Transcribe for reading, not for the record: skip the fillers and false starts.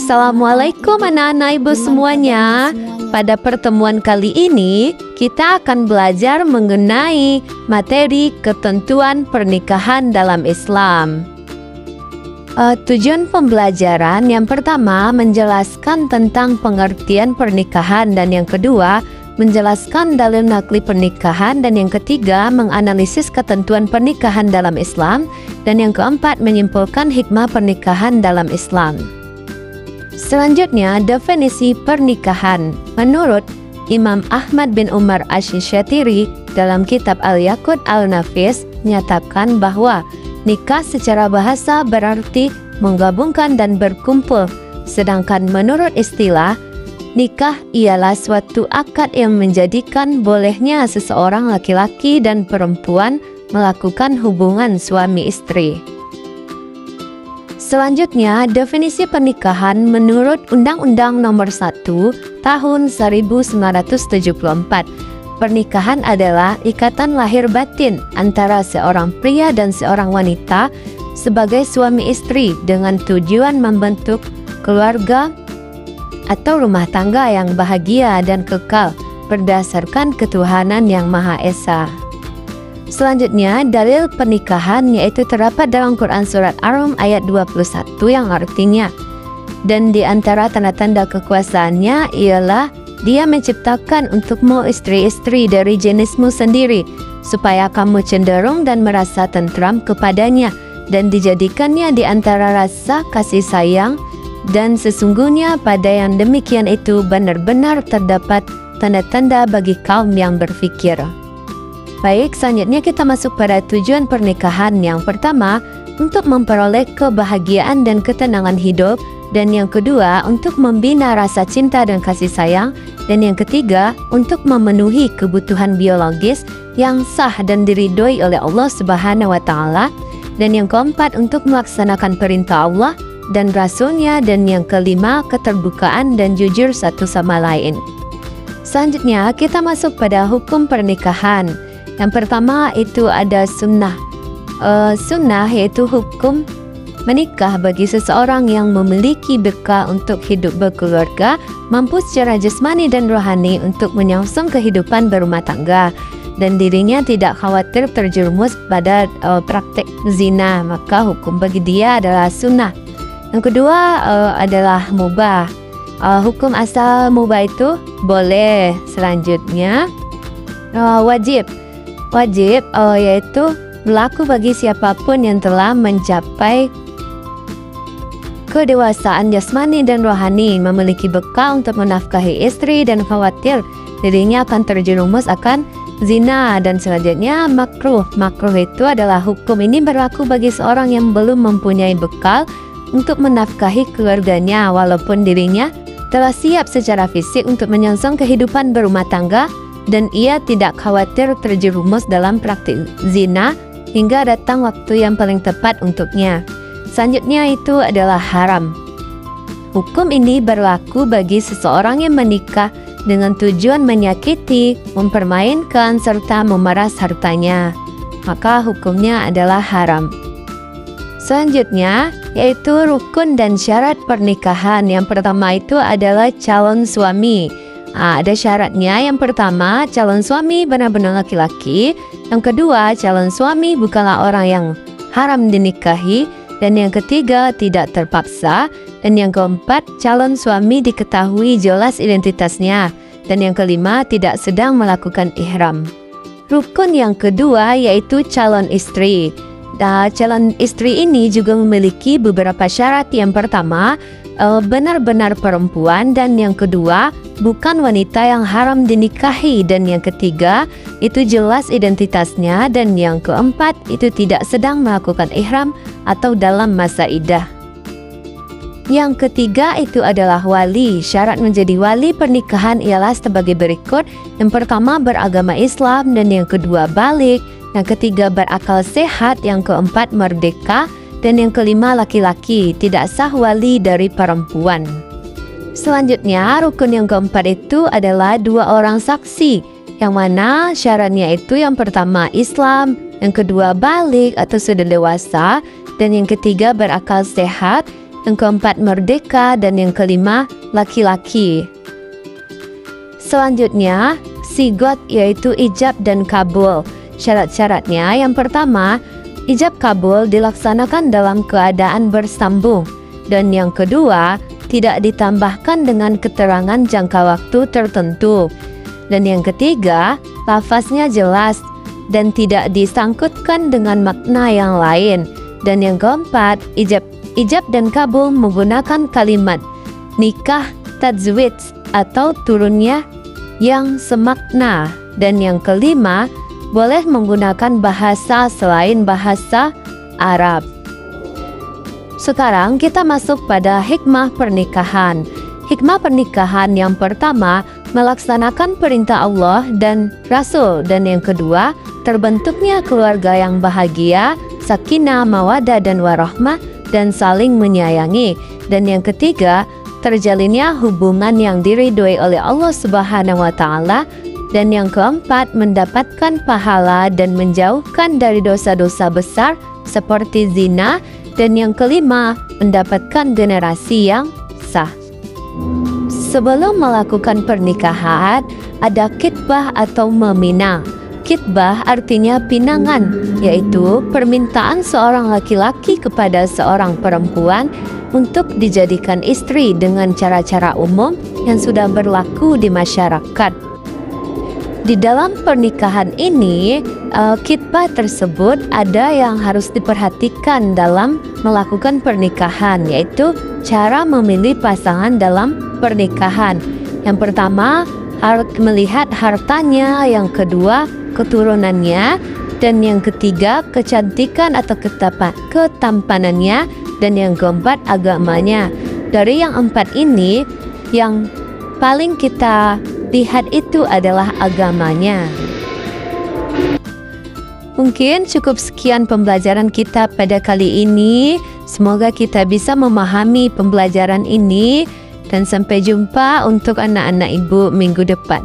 Assalamualaikum anak-anak ibu semuanya. Pada pertemuan kali ini kita akan belajar mengenai materi ketentuan pernikahan dalam Islam. Tujuan pembelajaran yang pertama menjelaskan tentang pengertian pernikahan, dan yang kedua menjelaskan dalil nakli pernikahan, dan yang ketiga menganalisis ketentuan pernikahan dalam Islam, dan yang keempat menyimpulkan hikmah pernikahan dalam Islam. Selanjutnya, definisi pernikahan. Menurut Imam Ahmad bin Umar Asy-Syatiri dalam kitab Al-Yaqut Al-Nafis menyatakan bahwa nikah secara bahasa berarti menggabungkan dan berkumpul, sedangkan menurut istilah, nikah ialah suatu akad yang menjadikan bolehnya seseorang laki-laki dan perempuan melakukan hubungan suami istri. Selanjutnya, definisi pernikahan menurut Undang-Undang Nomor 1 Tahun 1974. Pernikahan adalah ikatan lahir batin antara seorang pria dan seorang wanita sebagai suami istri dengan tujuan membentuk keluarga atau rumah tangga yang bahagia dan kekal berdasarkan ketuhanan yang Maha Esa. Selanjutnya, dalil pernikahan yaitu terdapat dalam Quran Surat Ar-Rum ayat 21 yang artinya, dan di antara tanda-tanda kekuasaannya ialah Dia menciptakan untukmu istri-istri dari jenismu sendiri, supaya kamu cenderung dan merasa tentram kepadanya, dan dijadikannya di antara rasa kasih sayang, dan sesungguhnya pada yang demikian itu benar-benar terdapat tanda-tanda bagi kaum yang berfikir. Baik, selanjutnya kita masuk pada tujuan pernikahan. Yang pertama, untuk memperoleh kebahagiaan dan ketenangan hidup, dan yang kedua, untuk membina rasa cinta dan kasih sayang, dan yang ketiga, untuk memenuhi kebutuhan biologis yang sah dan diridhoi oleh Allah Subhanahu wa Ta'ala, dan yang keempat, untuk melaksanakan perintah Allah dan Rasul-Nya, dan yang kelima, keterbukaan dan jujur satu sama lain. Selanjutnya, kita masuk pada hukum pernikahan. Yang pertama itu ada sunnah. Sunnah yaitu hukum menikah bagi seseorang yang memiliki bekal untuk hidup berkeluarga, mampu secara jasmani dan rohani untuk menyongsong kehidupan berumah tangga, dan dirinya tidak khawatir terjerumus pada praktek zina, maka hukum bagi dia adalah sunnah. Yang kedua adalah mubah. Hukum asal mubah itu boleh. Selanjutnya wajib yaitu berlaku bagi siapapun yang telah mencapai kedewasaan jasmani dan rohani, memiliki bekal untuk menafkahi istri dan khawatir dirinya akan terjerumus akan zina. Dan selanjutnya makruh itu adalah hukum ini berlaku bagi seorang yang belum mempunyai bekal untuk menafkahi keluarganya walaupun dirinya telah siap secara fisik untuk menyongsong kehidupan berumah tangga, dan ia tidak khawatir terjerumus dalam praktik zina hingga datang waktu yang paling tepat untuknya. Selanjutnya itu adalah haram. Hukum ini berlaku bagi seseorang yang menikah dengan tujuan menyakiti, mempermainkan, serta memeras hartanya, maka hukumnya adalah haram. Selanjutnya yaitu rukun dan syarat pernikahan. Yang pertama itu adalah calon suami. Ada syaratnya. Yang pertama, calon suami benar-benar laki-laki. Yang kedua, calon suami bukanlah orang yang haram dinikahi. Dan yang ketiga, tidak terpaksa. Dan yang keempat, calon suami diketahui jelas identitasnya. Dan yang kelima, tidak sedang melakukan ihram. Rukun yang kedua yaitu calon istri. Calon istri ini juga memiliki beberapa syarat. Yang pertama, benar-benar perempuan, dan yang kedua, bukan wanita yang haram dinikahi, dan yang ketiga, itu jelas identitasnya, dan yang keempat, itu tidak sedang melakukan ihram atau dalam masa iddah. Yang ketiga itu adalah wali. Syarat menjadi wali pernikahan ialah sebagai berikut. Yang pertama, beragama Islam, dan yang kedua, balik, yang ketiga, berakal sehat, yang keempat, merdeka, dan yang kelima, laki-laki. Tidak sah wali dari perempuan. Selanjutnya, rukun yang keempat itu adalah 2 orang saksi, yang mana syaratnya itu yang pertama Islam, yang kedua balik atau sudah dewasa, dan yang ketiga berakal sehat, yang keempat merdeka, dan yang kelima laki-laki. Selanjutnya, sigot yaitu ijab dan kabul. Syarat-syaratnya yang pertama, ijab kabul dilaksanakan dalam keadaan bersambung. Dan yang kedua, tidak ditambahkan dengan keterangan jangka waktu tertentu. Dan yang ketiga, lafaznya jelas dan tidak disangkutkan dengan makna yang lain. Dan yang keempat, ijab dan kabul menggunakan kalimat nikah tajwid atau turunnya yang semakna. Dan yang kelima, boleh menggunakan bahasa selain bahasa Arab. Sekarang kita masuk pada hikmah pernikahan. Hikmah pernikahan yang pertama, melaksanakan perintah Allah dan Rasul. Dan yang kedua, terbentuknya keluarga yang bahagia, sakinah, mawaddah, dan warahmah, dan saling menyayangi. Dan yang ketiga, terjalinnya hubungan yang diridhoi oleh Allah Subhanahu wa Ta'ala. Dan yang keempat, mendapatkan pahala dan menjauhkan dari dosa-dosa besar seperti zina. Dan yang kelima, mendapatkan generasi yang sah. Sebelum melakukan pernikahan, ada khitbah atau meminang. Khitbah artinya pinangan, yaitu permintaan seorang laki-laki kepada seorang perempuan untuk dijadikan istri dengan cara-cara umum yang sudah berlaku di masyarakat. Di dalam pernikahan ini, khitbah tersebut ada yang harus diperhatikan dalam melakukan pernikahan, yaitu cara memilih pasangan dalam pernikahan. Yang pertama, harus melihat hartanya, yang kedua, keturunannya, dan yang ketiga, kecantikan atau ketampanannya, dan yang keempat, agamanya. Dari yang empat ini, yang paling kita lihat itu adalah agamanya. Mungkin cukup sekian pembelajaran kita pada kali ini. Semoga kita bisa memahami pembelajaran ini. Dan sampai jumpa untuk anak-anak ibu minggu depan.